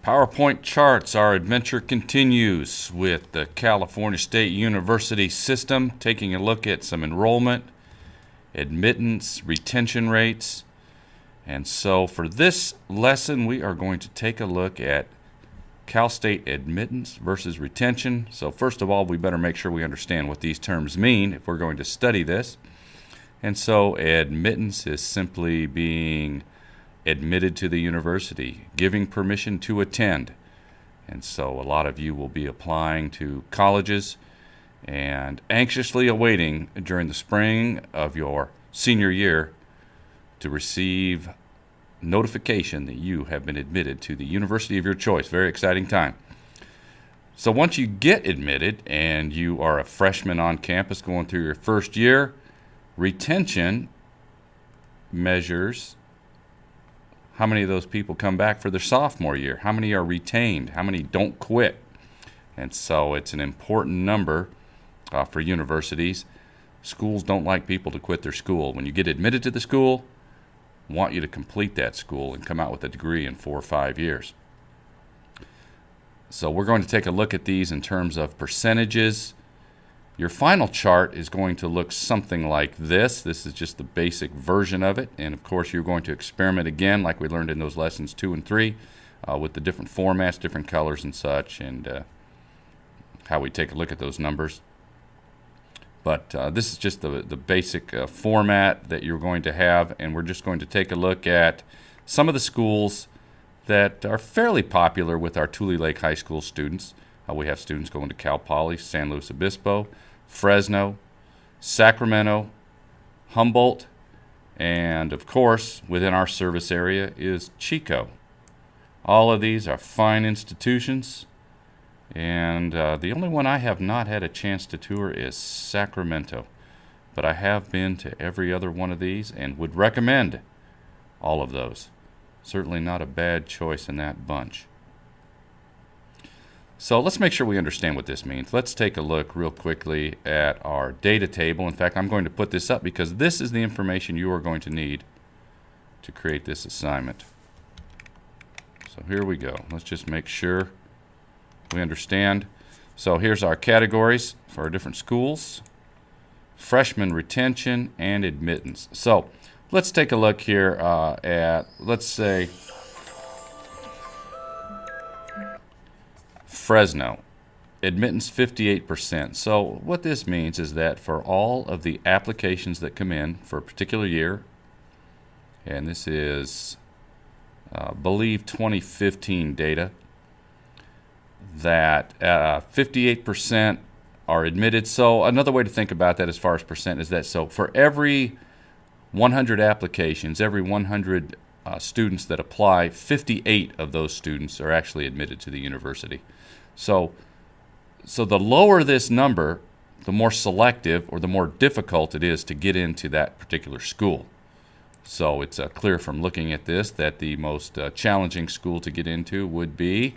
PowerPoint charts, our adventure continues with the California State University system, taking a look at some enrollment, admittance, retention rates. And so for this lesson, we are going to take a look at Cal State admittance versus retention. So first of all, we better make sure we understand what these terms mean if we're going to study this. And so admittance is simply being admitted to the university, giving permission to attend. And so a lot of you will be applying to colleges and anxiously awaiting during the spring of your senior year to receive notification that you have been admitted to the university of your choice. Very exciting time. So once you get admitted and you are a freshman on campus going through your first year, retention measures how many of those people come back for their sophomore year, how many are retained, how many don't quit. And so it's an important number for universities. Schools don't like people to quit their school. When you get admitted to the school, want you to complete that school and come out with a degree in 4 or 5 years. So we're going to take a look at these in terms of percentages. Your final chart is going to look something like this. This is just the basic version of it. And of course, you're going to experiment again, like we learned in those lessons 2 and 3, with the different formats, different colors and such, and how we take a look at those numbers. But this is just the basic format that you're going to have, and we're just going to take a look at some of the schools that are fairly popular with our Tule Lake High School students. We have students going to Cal Poly, San Luis Obispo, Fresno, Sacramento, Humboldt, and of course, within our service area is Chico. All of these are fine institutions, and the only one I have not had a chance to tour is Sacramento. But I have been to every other one of these and would recommend all of those. Certainly not a bad choice in that bunch. So let's make sure we understand what this means. Let's take a look real quickly at our data table. In fact, I'm going to put this up because this is the information you are going to need to create this assignment. So here we go. Let's just make sure we understand. So here's our categories for our different schools: freshman retention and admittance. So let's take a look here at, let's say, Fresno. Admittance 58%. So what this means is that for all of the applications that come in for a particular year, and this is, believe 2015 data, that 58% are admitted. So another way to think about that as far as percent is that, so for every 100 applications, every 100 students that apply, 58 of those students are actually admitted to the university. So the lower this number, the more selective or the more difficult it is to get into that particular school. So it's clear from looking at this that the most challenging school to get into would be,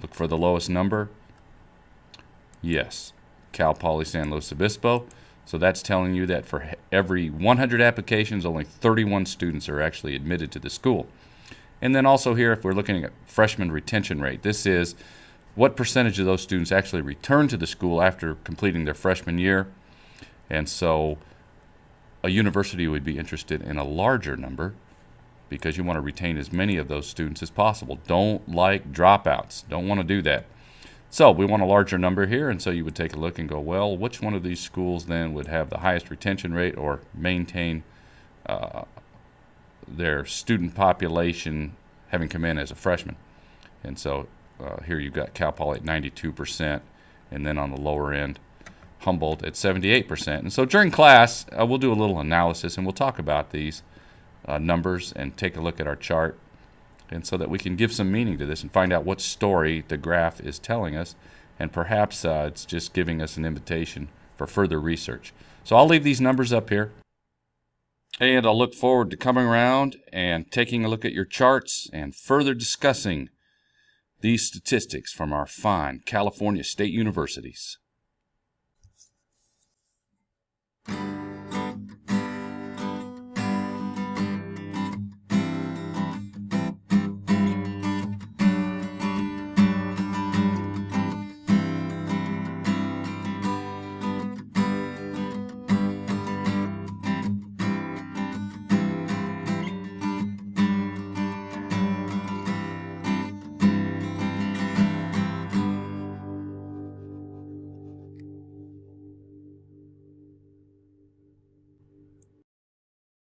look for the lowest number, yes, Cal Poly San Luis Obispo. So that's telling you that for every 100 applications, only 31 students are actually admitted to the school. And then also here, if we're looking at freshman retention rate, this is what percentage of those students actually return to the school after completing their freshman year. And so a university would be interested in a larger number because you want to retain as many of those students as possible. Don't like dropouts. Don't want to do that. So we want a larger number here, and so you would take a look and go, well, which one of these schools then would have the highest retention rate or maintain their student population having come in as a freshman? And so here you've got Cal Poly at 92%, and then on the lower end, Humboldt at 78%. And so during class, we'll do a little analysis, and we'll talk about these numbers and take a look at our chart, and so that we can give some meaning to this and find out what story the graph is telling us, and perhaps it's just giving us an invitation for further research. So I'll leave these numbers up here, and I'll look forward to coming around and taking a look at your charts and further discussing these statistics from our fine California State Universities.